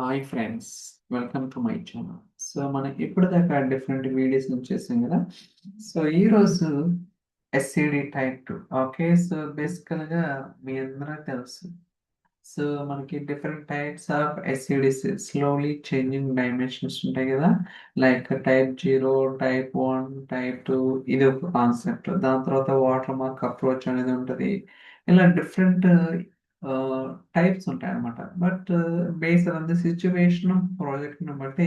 Hi friends, welcome to my channel. So మనం ఇప్పటిదాకా different videos చేసాం కదా. సో ఈరోజు ఎస్సిడి టైప్ 2. ఓకే, సో బేసికల్గా మీ అందరూ తెలుసు. సో మనకి different types of SCDs slowly changing dimensions ఉంటాయి కదా. Like type 0, type 1, type 2. ఇది ఒక కాన్సెప్ట్. దాని తర్వాత వాటర్ మార్క్ అప్రోచ్ అనేది ఉంటుంది. ఇలా డిఫరెంట్ టైప్స్ ఉంటాయి అన్నమాట. But based on the situation ప్రాజెక్ట్ని బట్టి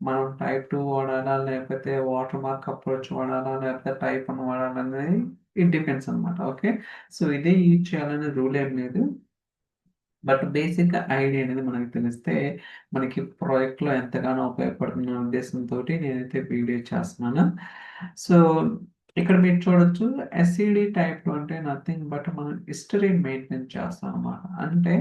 మనం టైప్ 2 వాడాలా, లేకపోతే వాటర్ మార్క్ అప్రోచ్ వాడాలా, లేకపోతే టైప్ 1 వాడాలా అనేది ఇట్ డిపెండ్స్ అనమాట. ఓకే, సో ఇదే యూజ్ చేయాలనే రూల్ ఏం లేదు. బట్ బేసిక్ ఐడియా అనేది మనకు తెలిస్తే మనకి ప్రాజెక్ట్లో ఎంతగానో ఉపయోగపడుతున్న ఉద్దేశంతో నేనైతే వీడియో చేస్తున్నాను. సో ఇక్కడ మీరు చూడొచ్చు, ఎస్సిడి టైప్ అంటే నథింగ్ బట్ మనం హిస్టరీ మెయింటైన్ చేస్తాం అన్నమాట. అంటే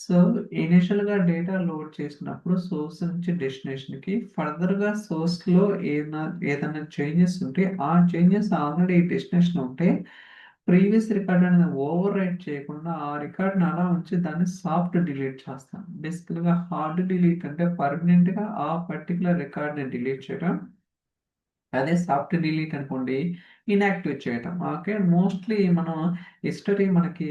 సో ఇనిషియల్గా డేటా లోడ్ చేసినప్పుడు సోర్స్ నుంచి డెస్టినేషన్కి ఫర్దర్గా సోర్స్లో ఏదైనా చేంజెస్ ఉంటే ఆ చేంజెస్ ఆల్రెడీ డెస్టినేషన్ ఉంటే ప్రీవియస్ రికార్డ్ అనేది ఓవర్ రైట్ చేయకుండా ఆ రికార్డ్ని అలా ఉంచి దాన్ని సాఫ్ట్ డిలీట్ చేస్తాం. బేసికల్గా హార్డ్ డిలీట్ అంటే పర్మనెంట్గా ఆ పర్టికులర్ రికార్డ్ని డిలీట్ చేయడం. అదే సాఫ్ట్ డిలీట్ అనుకోండి, ఇన్యాక్టివ్ చేయటం. ఓకే, మోస్ట్లీ మనం హిస్టరీ మనకి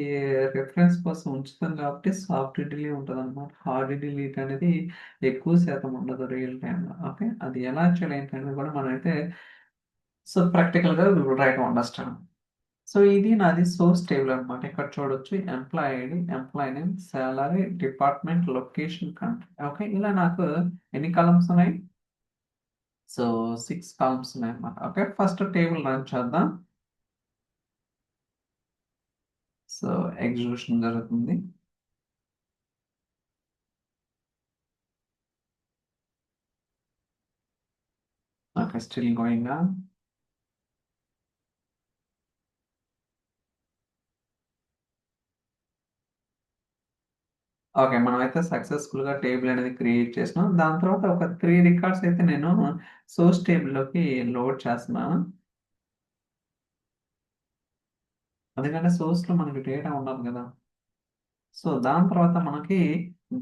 రిఫరెన్స్ కోసం ఉంచుతాం కాబట్టి సాఫ్ట్ డిలీట్ ఉంటుంది అనమాట. హార్డ్ డిలీట్ అనేది ఎక్కువ శాతం ఉండదు రియల్ టైంలో. ఓకే, అది ఎలా చేయాలి ఏంటనేది కూడా మనం అయితే సో ప్రాక్టికల్గా రైట్ అండర్స్టాండ్. సో ఇది నాది సోర్స్ టేబుల్ అనమాట. ఇక్కడ చూడొచ్చు employee ID, employee name, salary, department, location, country. Okay, ఇలా నాకు ఎన్ని కాలమ్స్ ఉన్నాయి? సో 6 కాలమ్స్ ఉన్నాయి అనమాట. ఓకే, ఫస్ట్ టేబుల్ రన్ చేద్దాం. సో ఎగ్జిక్యూషన్ జరుగుతుంది. Okay, still going on. Okay, మనమైతే సక్సెస్ఫుల్ గా టేబుల్ అనేది క్రియేట్ చేసినాం. దాని తర్వాత ఒక 3 రికార్డ్స్ అయితే నేను సోర్స్ టేబుల్లోకి లోడ్ చేస్తున్నాను. ఎందుకంటే సోర్స్ లో మనకి డేటా ఉండాలి కదా. సో దాని తర్వాత మనకి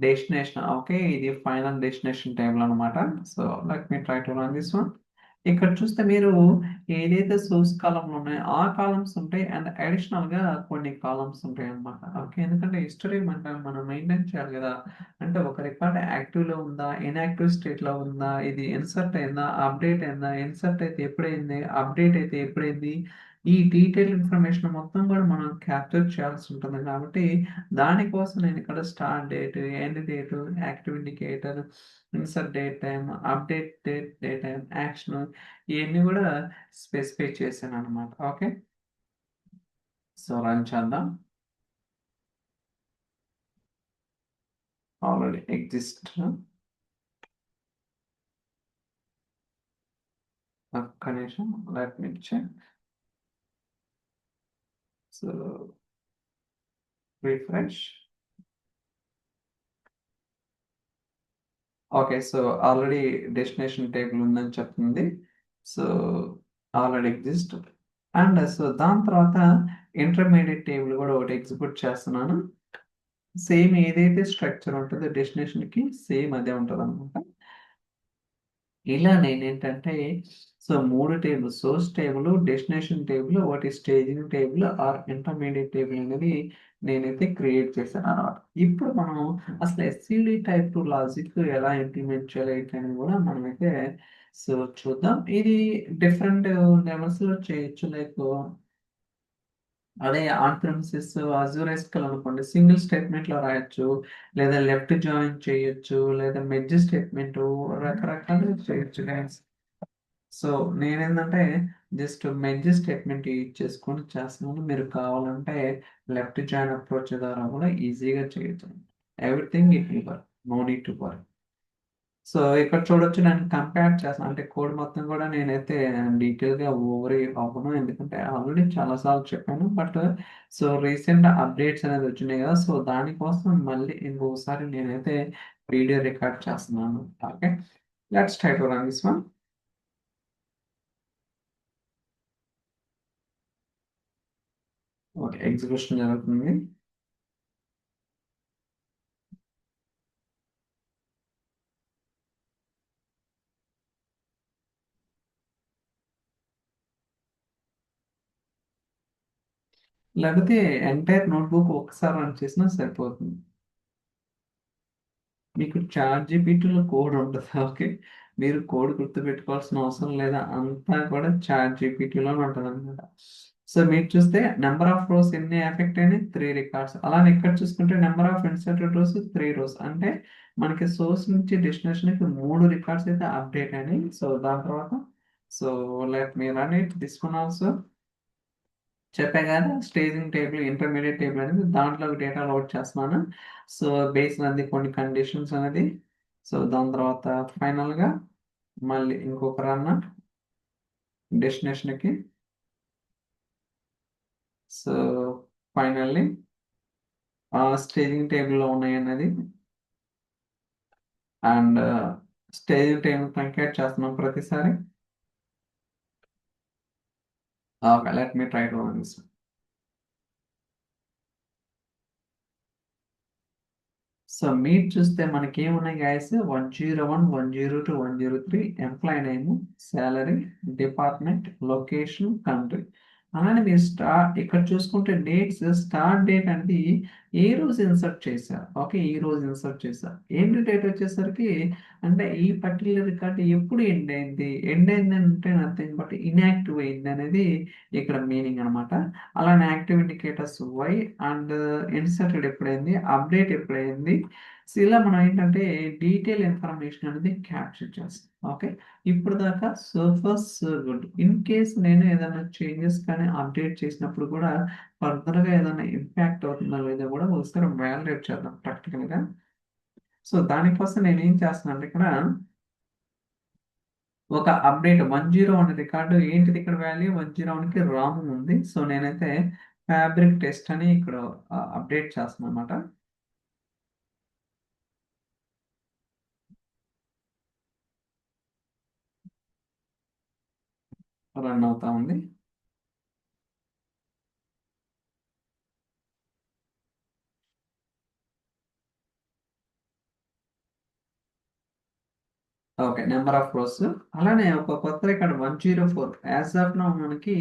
డెస్టినేషన్. ఓకే, ఇది ఫైనల్ డెస్టినేషన్ టేబుల్ అనమాట. So let me try to run this one. ఇక్కడ చూస్తే మీరు ఏదైతే సోర్స్ కాలంలో ఉన్నాయో ఆ కాలమ్స్ ఉంటాయి అండ్ అడిషనల్ గా కొన్ని కాలమ్స్ ఉంటాయి అన్నమాట. ఓకే, ఎందుకంటే హిస్టరీ మనం మెయింటైన్ చేయాలి కదా. అంటే ఒక రికార్డ్ యాక్టివ్ లో ఉందా, ఇన్యాక్టివ్ స్టేట్ లో ఉందా, ఇది ఇన్సర్ట్ అయిందా, అప్డేట్ అయిందా, ఇన్సర్ట్ అయితే ఎప్పుడైంది, అప్డేట్ అయితే ఎప్పుడైంది, ఈ డీటెయిల్ ఇన్ఫర్మేషన్ మొత్తం కూడా మనం క్యాప్చర్ చేయాల్సి ఉంటుంది. కాబట్టి దానికోసం నేను ఇక్కడ start date, end date, active indicator, insert date time, update date, date time, action, ఇవన్నీ కూడా స్పెసిఫై చేశాను అనమాట. ఓకే, సో రన్ చేద్దాం. Already exist. ఒక్క నిమిషం, let me check. So refresh. Okay, so already destination table ఉందని చెప్తుంది. So already exist. And so దాని తర్వాత ఇంటర్మీడియట్ టేబుల్ కూడా ఒకటి ఎగ్జిక్యూట్ చేస్తున్నాను. సేమ్ ఏదైతే స్ట్రక్చర్ ఉంటుందో డెస్టినేషన్కి సేమ్ అదే ఉంటుంది అనమాట. ఇలా నేనేంటంటే so 3 table, source table, destination table, ఒకటి staging table or intermediate table అనేది నేనైతే క్రియేట్ చేశాను అనమాట. ఇప్పుడు మనం అసలు ఎస్సిడి టైప్ లాజిక్ ఎలా ఇంప్లిమెంట్ చేయాలి ఏంటి అని కూడా మనమైతే సో చూద్దాం. ఇది డిఫరెంట్ లెవెల్స్లో చేయొచ్చు. లైక్ అదే ఆన్ ప్రిమిసెస్ అజూర్ ఎస్క్యూఎల్ అనుకోండి, సింగిల్ స్టేట్మెంట్ లో రాయొచ్చు, లేదా లెఫ్ట్ జాయిన్ చేయొచ్చు, లేదా మెర్జ్ స్టేట్మెంట్, రకరకాలుగా చేయొచ్చు గైస్. సో నేనేంటంటే జస్ట్ మెర్జ్ స్టేట్మెంట్ యూజ్ చేసుకొని చేస్తున్నాను. మీరు కావాలంటే లెఫ్ట్ జాయిన్ అప్రోచ్ ద్వారా కూడా ఈజీగా చేయొచ్చు. Everything it will work, no need to work. So ఇక్కడ చూడొచ్చు, నేను కంపేర్ చేస్తాను. అంటే కోడ్ మొత్తం కూడా నేనైతే డీటెయిల్గా ఓవర్ అవ్వను, ఎందుకంటే ఆల్రెడీ చాలాసార్లు చెప్పాను. బట్ సో రీసెంట్ అప్డేట్స్ అనేది వచ్చినాయి కదా, సో దానికోసం మళ్ళీ ఇంకొకసారి నేనైతే వీడియో రికార్డ్ చేస్తున్నాను. Okay, let's try to run this one. Okay, execution జరుగుతుంది. లేకపోతే ఎంటైర్ నోట్బుక్ ఒకసారి రన్ చేసినా సరిపోతుంది. మీకు చాట్ జీపీటీలో కోడ్ ఉండదు. ఓకే, మీరు కోడ్ గుర్తుపెట్టుకోవాల్సిన అవసరం లేదా, అంతా కూడా చాట్ జీపీటీలోనే ఉంటుంది అనమాట. సో మీరు చూస్తే నెంబర్ ఆఫ్ రోస్ ఎన్ని ఎఫెక్ట్ అయినాయి, 3 రికార్డ్స్. అలానే ఇక్కడ చూసుకుంటే number of inserted rows 3 rows. అంటే మనకి సోర్స్ నుంచి డెస్టినేషన్కి 3 రికార్డ్స్ అయితే అప్డేట్ అయినాయి. సో దాని తర్వాత so let me run it this one also. చెప్పా కదా, స్టేజింగ్ టేబుల్, ఇంటర్మీడియట్ టేబుల్ అనేది దాంట్లో డేటా లోడ్ చేస్తున్నాను. సో బేస్డ్ అది కొన్ని కండిషన్స్ అనేది. సో దాని తర్వాత ఫైనల్గా మళ్ళీ ఇంకొక రన్ డెస్టినేషన్కి. సో ఫైనల్లీ స్టేజింగ్ టేబుల్లో ఉన్నాయి అన్నది, అండ్ స్టేజింగ్ టేబుల్ కంకేట్ చేస్తున్నాం ప్రతిసారి. Okay, let me try to run this. So మీరు చూస్తే మనకి ఏమున్నాయి guys, 101, 102, 103, employee name, salary, department, location, country. అలానే మీరు ఇక్కడ చూసుకుంటే డేట్స్, స్టార్ట్ డేట్ అనేది ఏ రోజు ఇన్సర్ట్ చేశారు. ఓకే, ఈ రోజు ఇన్సర్ట్ చేశారు. ఎండ్ డేట్ వచ్చేసరికి అంటే ఈ పర్టికులర్ రికార్డ్ ఎప్పుడు ఎండ్ అయింది అంటే నథింగ్ బట్ ఇన్యాక్టివ్ అయింది అనేది ఇక్కడ మీనింగ్ అనమాట. అలానే active indicators Y, and inserted ఎప్పుడైంది, అప్డేట్ ఎప్పుడైంది. సో ఇలా మనం ఏంటంటే డీటెయిల్ ఇన్ఫర్మేషన్ అనేది క్యాప్చర్ చేస్తాం. ఓకే, ఇప్పుడు దాకా so first so good. In case నేను ఏదైనా చేంజెస్ కానీ అప్డేట్ చేసినప్పుడు కూడా ఫర్దర్గా ఏదైనా ఇంపాక్ట్ అవుతుందా లేదా కూడా ఒకసారి వాలిడేట్ చేద్దాం ప్రాక్టికల్గా. సో దానికోసం నేను ఏం చేస్తున్నాను అంటే ఇక్కడ ఒక అప్డేట్ 101 రికార్డు ఏంటిది, ఇక్కడ వాల్యూ 101కి రామ్ ఉంది. సో నేనైతే ఫ్యాబ్రిక్ టెస్ట్ అని ఇక్కడ అప్డేట్ చేస్తున్నాను అనమాట. రన్ అవుతా ఉంది. Okay, number of rose. అలానే ఒక కొత్త రికార్డ్ 104. యాజ్ ఆఫ్ నౌ మనకి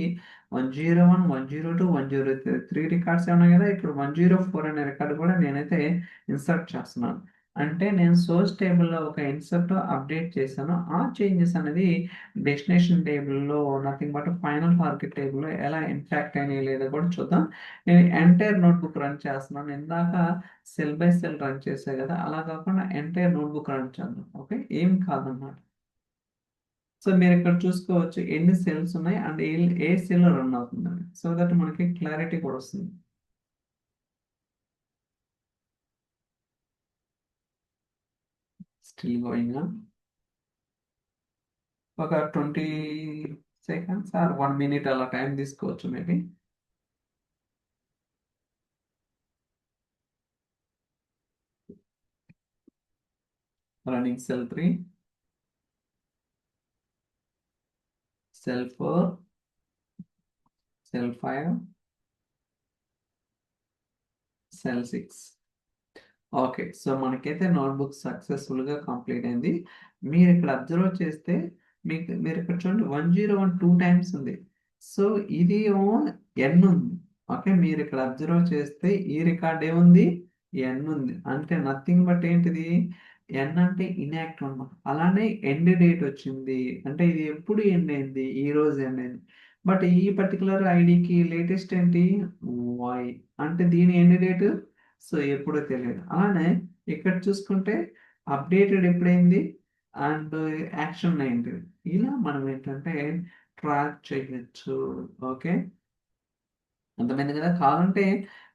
101, 102, 103 రికార్డ్స్ ఉన్నాయి కదా. ఇప్పుడు 104 అనే రికార్డు కూడా నేనైతే ఇన్సర్ట్ చేస్తున్నాను. అంటే నేను సోర్స్ టేబుల్లో ఒక ఇన్సర్ట్ అప్డేట్ చేశాను. ఆ చేంజెస్ అనేది డెస్టినేషన్ టేబుల్లో నథింగ్ బట్ ఫైనల్ టార్గెట్ టేబుల్లో ఎలా ఇంపాక్ట్ అయినాయి లేదా కూడా చూద్దాం. నేను ఎంటైర్ నోట్బుక్ రన్ చేస్తున్నాను. ఇందాక సెల్ బై సెల్ రన్ చేసే కదా, అలా కాకుండా ఎంటైర్ నోట్బుక్ రన్ చేద్దాం. ఓకే, ఏం కాదన్నమాట. సో మీరు ఇక్కడ చూసుకోవచ్చు ఎన్ని సెల్స్ ఉన్నాయి అండ్ ఏ సెల్ రన్ అవుతుందని. సో దట్ మనకి క్లారిటీ కూడా వస్తుంది. Still going on. ఒక 20 సెకండ్స్ ఆర్ 1 మినిట్ అలా టైం తీసుకోవచ్చు maybe. Running cell 3, cell 4, cell 5, cell 6. Okay, so మనకైతే నోట్బుక్ సక్సెస్ఫుల్గా కంప్లీట్ అయింది. మీరు ఇక్కడ అబ్జర్వ్ చేస్తే మీరు ఇక్కడ చూడండి 101 2 టైమ్స్ ఉంది. సో ఇది ఏమో ఎన్ ఉంది. ఓకే, మీరు ఇక్కడ అబ్జర్వ్ చేస్తే ఈ రికార్డ్ ఏముంది, ఎన్ ఉంది. అంటే నథింగ్ బట్ ఏంటిది, ఎన్ అంటే ఇన్యాక్టివ్ అన్నమాట. అలానే ఎండ్ డేట్ వచ్చింది అంటే ఇది ఎప్పుడు ఎండ్ అయింది, ఈ రోజు ఎండ్ అయింది. బట్ ఈ పర్టికులర్ ఐడికి లేటెస్ట్ ఏంటి, వై, అంటే దీని ఎండ్ డేట్ సో ఎప్పుడో తెలియదు. అలానే ఇక్కడ చూసుకుంటే అప్డేటెడ్ ఎప్పుడైంది అండ్ యాక్షన్ అయింది. ఇలా మనం ఏంటంటే ట్రాక్ చేయొచ్చు. ఓకే, అర్థమైంది కదా. కావాలంటే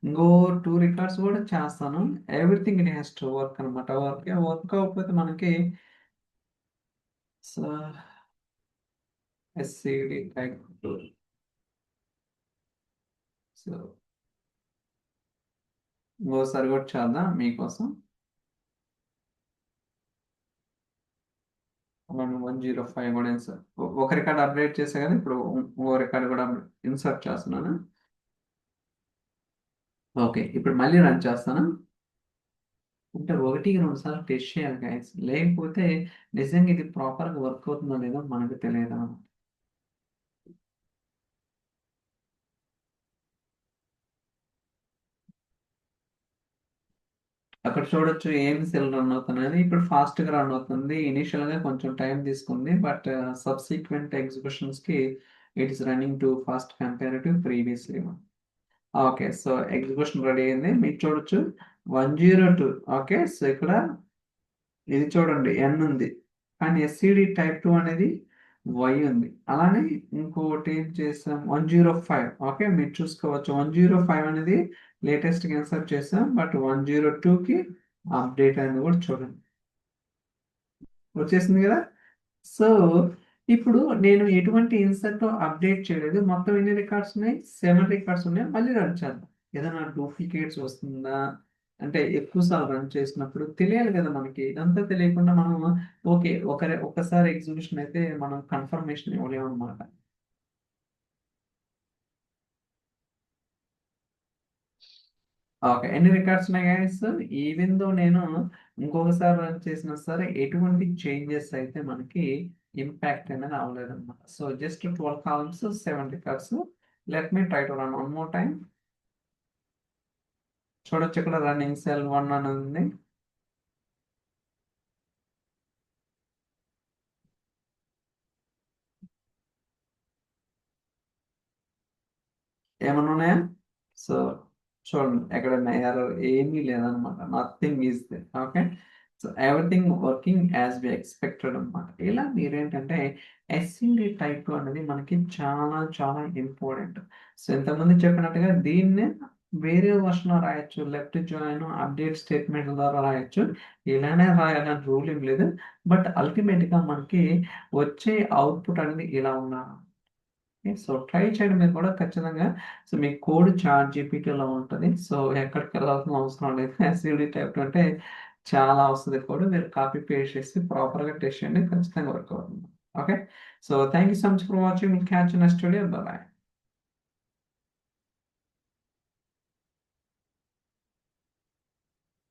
ఇంకో 2 రికార్డ్స్ కూడా చేస్తాను. Everything it has to work అనమాట. వర్క్ అవ్వకపోతే మనకి ఎస్సిడి టైప్ సో ఇంకోసారి కూడా చేద్దాం మీకోసం. 105 కూడా ఇన్సర్ట్, ఒక రికార్డ్ అప్డేట్ చేసా కదా, ఇప్పుడు ఇంకో రికార్డ్ కూడా ఇన్సర్ట్ చేస్తున్నాను. ఓకే, ఇప్పుడు మళ్ళీ రన్ చేస్తాను. అంటే 1-2 సార్లు టెస్ట్ చేయాలి గైస్, లేకపోతే నిజంగా ఇది ప్రాపర్గా వర్క్ అవుతుందో లేదో మనకు తెలియదు. అక్కడ చూడొచ్చు ఏం సెల్ రన్ అవుతున్నది. ఇప్పుడు ఫాస్ట్‌గా రన్ అవుతుంది. ఇనీషియల్‌గా కొంచెం టైం తీసుకుంది. బట్ సబ్సిక్వెంట్ ఎగ్జిక్యూషన్స్‌కి it is running too fast compare to ప్రీవియస్‌లీ one. Okay. So, execution ready అయింది. మీరు చూడొచ్చు 102. ఓకే. సో, ఇక్కడ ఇది చూడండి ఎన్ ఉంది. కానీ ఎస్‌సిడి టైప్ 2 అనేది వై ఉంది. అలానే ఇంకోటి ఏం చేసాం 105. ఓకే. మీరు చూసుకోవచ్చు. 105 అనేది లేటెస్ట్‌గా ఇన్సర్ట్ చేసాం. బట్ 102కి అప్డేట్ అయింది కూడా చూడండి. వచ్చేసింది కదా! సో, ఇప్పుడు నేను ఎటువంటి ఇన్సర్ట్ అప్డేట్ చేయలేదు. మొత్తం ఎన్ని రికార్డ్స్ ఉన్నాయి? 7 రికార్డ్స్ ఉన్నాయి. మళ్ళీ రన్ చేద్దాం. ఏదైనా డూప్లికేట్స్ వస్తుందా? అంటే ఎక్కువ సార్లు రన్ చేసినప్పుడు తెలియాలి కదా మనకి. ఇదంతా తెలియకుండా మనం ఓకే. ఒక్కసారి ఎగ్జిక్యూషన్ అయితే మనం కన్ఫర్మేషన్ ఇవ్వలేమనమాట. ఓకే. ఎన్ని రికార్డ్స్ ఉన్నాయి గైస్? ఈవెన్ దో నేను ఇంకొకసారి రన్ చేసినా సరే ఎటువంటి చేంజెస్ అయితే మనకి ఇంపాక్ట్ అనేది అవ్వలేదన్నమాట. So, just 12 columns, 7 records. Let me try to run one more time. చూడొచ్చు ఇక్కడ రన్నింగ్ సెల్ 1 అని ఉంది. ఏమన్నా ఉన్నాయా? సో, చూడండి ఎక్కడన్నా ఎర్రర్ ఏమీ లేదనమాట. Nothing is there. Okay. So, everything working as we expected అనమాట. ఇలా మీరేంటంటే ఎస్‌సిడి టైప్ 2 అనేది మనకి చాలా చాలా ఇంపార్టెంట్. సో, ఇంతకుముందు చెప్పినట్టుగా దీన్నే వేరే వర్షన్‌లో రాయొచ్చు. లెఫ్ట్ జాయిన్ అప్డేట్ స్టేట్మెంట్‌ల ద్వారా రాయొచ్చు. ఇలానే రాయాలని రూల్ ఏం లేదు. బట్ అల్టిమేట్‌గా మనకి వచ్చే అవుట్‌పుట్ అనేది ఇలా ఉండాలి. ఓకే. సో, ట్రై చేయండి మీరు కూడా ఖచ్చితంగా. సో, మీ కోడ్ చాట్‌జీపీటీలో ఉంటది. సో, ఎక్కడికెళ్ళాల్సిన అవసరం లేదు. ఎస్‌విడి టైప్ అంటే చాలా వస్తది కోడ్. మీరు కాపీ పేస్ట్ చేసి ప్రాపర్‌గా టెస్ట్ చేయండి. ఖచ్చితంగా వర్క్ అవుతుంది. Okay. So, thank you so much for watching. Will catch you next video. By by.